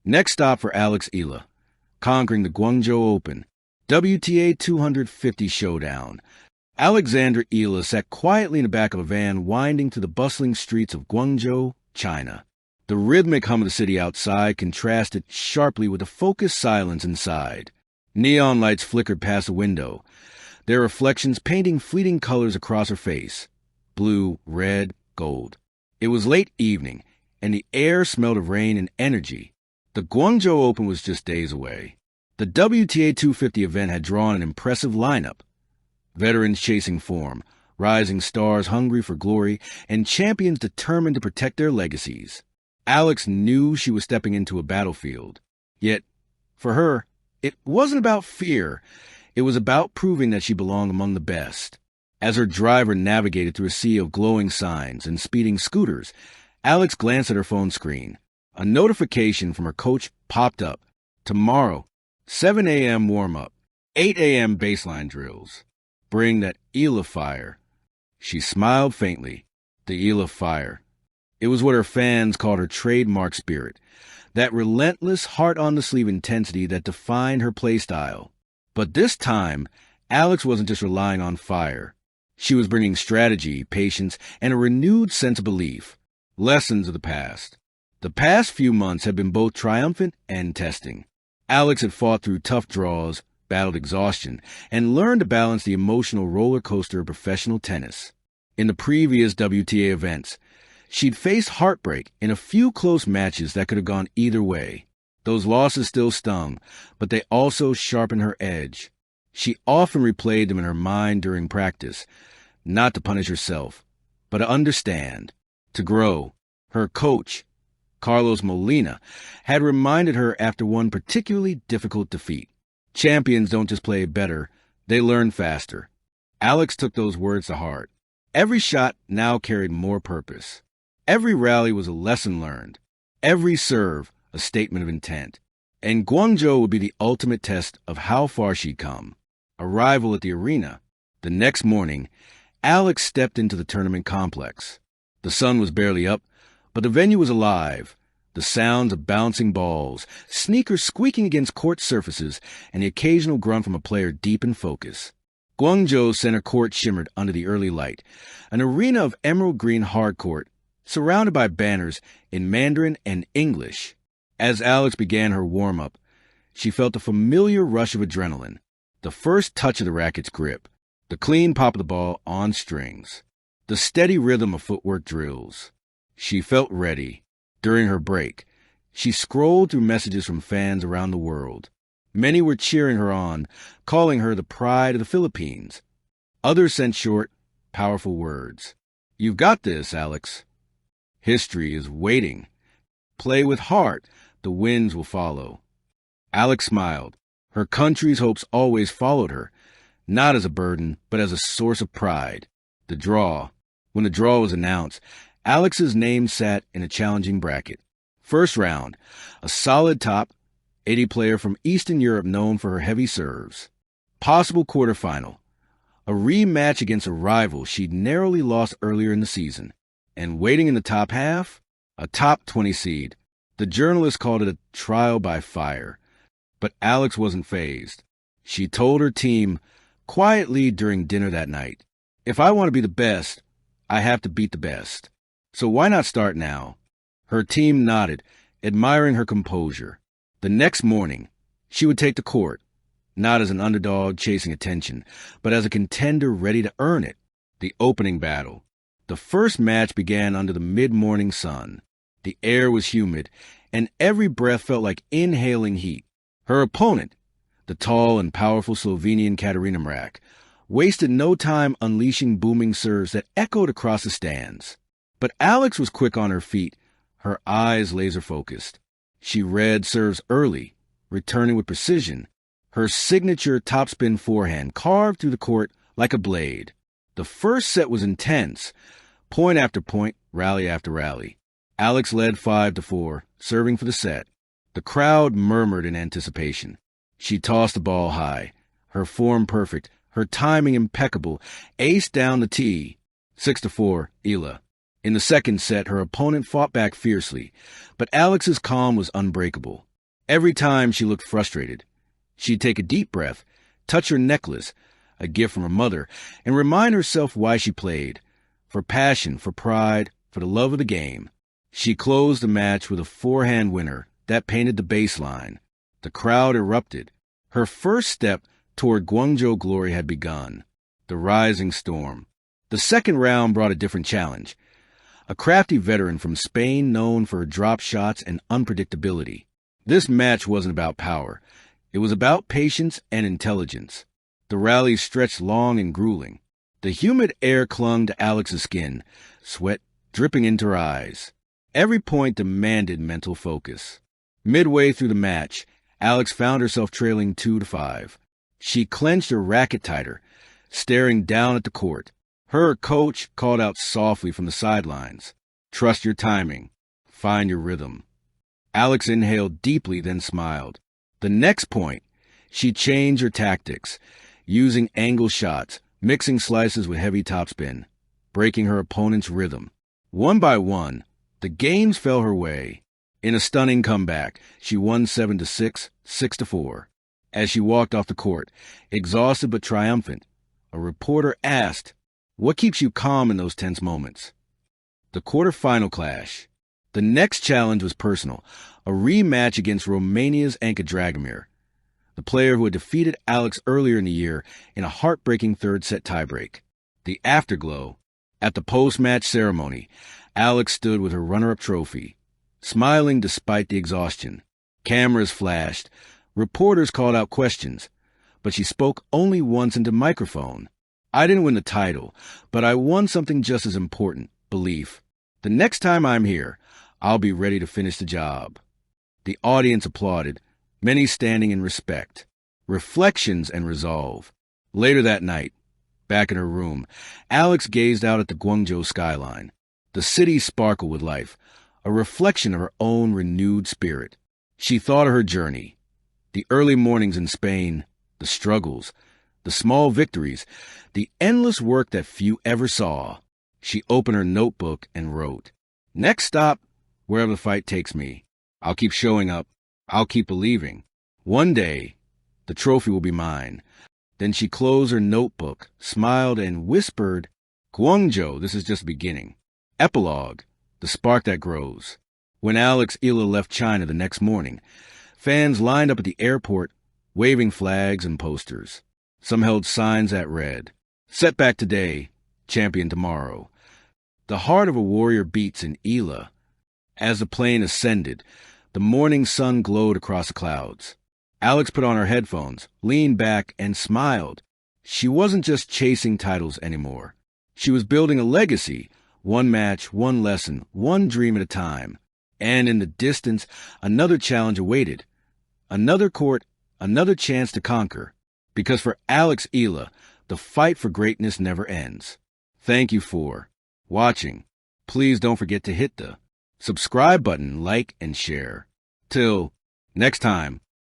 Next stop for Alex Eala, conquering the Guangzhou Open, WTA 250 Showdown. Alexander Eala sat quietly in the back of a van winding through the bustling streets of Guangzhou, China. The rhythmic hum of the city outside contrasted sharply with the focused silence inside. Neon lights flickered past the window, their reflections painting fleeting colors across her face. Blue, red, gold. It was late evening, and the air smelled of rain and energy. The Guangzhou Open was just days away. The WTA 250 event had drawn an impressive lineup. Veterans chasing form, rising stars hungry for glory, and champions determined to protect their legacies. Alex knew she was stepping into a battlefield. Yet, for her, it wasn't about fear. It was about proving that she belonged among the best. As her driver navigated through a sea of glowing signs and speeding scooters, Alex glanced at her phone screen. A notification from her coach popped up. Tomorrow, 7 a.m. warm-up, 8 a.m. baseline drills. Bring that Eala fire. She smiled faintly. The Eala fire. It was what her fans called her trademark spirit, that relentless, heart-on-the-sleeve intensity that defined her playstyle. But this time, Alex wasn't just relying on fire. She was bringing strategy, patience, and a renewed sense of belief. Lessons of the past. The past few months had been both triumphant and testing. Alex had fought through tough draws, battled exhaustion, and learned to balance the emotional roller coaster of professional tennis. In the previous WTA events, she'd faced heartbreak in a few close matches that could have gone either way. Those losses still stung, but they also sharpened her edge. She often replayed them in her mind during practice, not to punish herself, but to understand, to grow. Her coach, Carlos Molina, had reminded her after one particularly difficult defeat. Champions don't just play better, they learn faster. Alex took those words to heart. Every shot now carried more purpose. Every rally was a lesson learned. Every serve, a statement of intent. And Guangzhou would be the ultimate test of how far she'd come. Arrival at the arena. The next morning, Alex stepped into the tournament complex. The sun was barely up, but the venue was alive. The sounds of bouncing balls, sneakers squeaking against court surfaces, and the occasional grunt from a player deep in focus. Guangzhou's center court shimmered under the early light, an arena of emerald green hardcourt, surrounded by banners in Mandarin and English. As Alex began her warm-up, she felt a familiar rush of adrenaline, the first touch of the racket's grip, the clean pop of the ball on strings, the steady rhythm of footwork drills. She felt ready. During her break, she scrolled through messages from fans around the world. Many were cheering her on, calling her the pride of the Philippines. Others sent short, powerful words. "You've got this, Alex. History is waiting. Play with heart. The winds will follow." Alex smiled. Her country's hopes always followed her, not as a burden, but as a source of pride. The draw. When the draw was announced, Alex's name sat in a challenging bracket. First round, a solid top, 80 player from Eastern Europe known for her heavy serves. Possible quarterfinal, a rematch against a rival she'd narrowly lost earlier in the season. And waiting in the top half, a top 20 seed. The journalist called it a trial by fire. But Alex wasn't fazed. She told her team quietly during dinner that night, "If I want to be the best, I have to beat the best. So why not start now?" Her team nodded, admiring her composure. The next morning, she would take the court, not as an underdog chasing attention, but as a contender ready to earn it. The opening battle. The first match began under the mid-morning sun. The air was humid, and every breath felt like inhaling heat. Her opponent, the tall and powerful Slovenian Katarina Mrak, wasted no time unleashing booming serves that echoed across the stands. But Alex was quick on her feet, her eyes laser-focused. She read serves early, returning with precision, her signature topspin forehand carved through the court like a blade. The first set was intense, point after point, rally after rally. Alex led 5-4, serving for the set. The crowd murmured in anticipation. She tossed the ball high, her form perfect, her timing impeccable, ace down the tee. 6-4, Eala. In the second set, her opponent fought back fiercely, but Alex's calm was unbreakable. Every time she looked frustrated, she'd take a deep breath, touch her necklace, a gift from her mother, and remind herself why she played. For passion, for pride, for the love of the game. She closed the match with a forehand winner that painted the baseline. The crowd erupted. Her first step toward Guangzhou glory had begun. The rising storm. The second round brought a different challenge. A crafty veteran from Spain known for her drop shots and unpredictability. This match wasn't about power. It was about patience and intelligence. The rallies stretched long and grueling. The humid air clung to Alex's skin, sweat dripping into her eyes. Every point demanded mental focus. Midway through the match, Alex found herself trailing 2-5. She clenched her racket tighter, staring down at the court. Her coach called out softly from the sidelines, "Trust your timing. Find your rhythm." Alex inhaled deeply, then smiled. The next point, she changed her tactics, using angle shots, mixing slices with heavy topspin, breaking her opponent's rhythm. One by one, the games fell her way. In a stunning comeback, she won 7-6, 6-4. As she walked off the court, exhausted but triumphant, a reporter asked, "What keeps you calm in those tense moments?" The quarterfinal clash. The next challenge was personal, a rematch against Romania's Anka Dragomir, the player who had defeated Alex earlier in the year in a heartbreaking third-set tiebreak. The afterglow. At the post-match ceremony, Alex stood with her runner-up trophy, smiling despite the exhaustion. Cameras flashed. Reporters called out questions, but she spoke only once into the microphone. "I didn't win the title, but I won something just as important, belief. The next time I'm here, I'll be ready to finish the job." The audience applauded, many standing in respect, reflections, and resolve. Later that night, back in her room, Alex gazed out at the Guangzhou skyline. The city sparkled with life, a reflection of her own renewed spirit. She thought of her journey, the early mornings in Spain, the struggles, the small victories, the endless work that few ever saw. She opened her notebook and wrote, "Next stop, wherever the fight takes me. I'll keep showing up. I'll keep believing. One day, the trophy will be mine." Then she closed her notebook, smiled, and whispered, "Guangzhou, this is just the beginning." Epilogue, the spark that grows. When Alex Eala left China the next morning, fans lined up at the airport, waving flags and posters. Some held signs that read, "Setback today, champion tomorrow." The heart of a warrior beats in Eala. As the plane ascended, the morning sun glowed across the clouds. Alex put on her headphones, leaned back, and smiled. She wasn't just chasing titles anymore. She was building a legacy, one match, one lesson, one dream at a time. And in the distance, another challenge awaited. Another court, another chance to conquer. Because for Alex Eala, the fight for greatness never ends. Thank you for watching. Please don't forget to hit the subscribe button, like, and share. Till next time.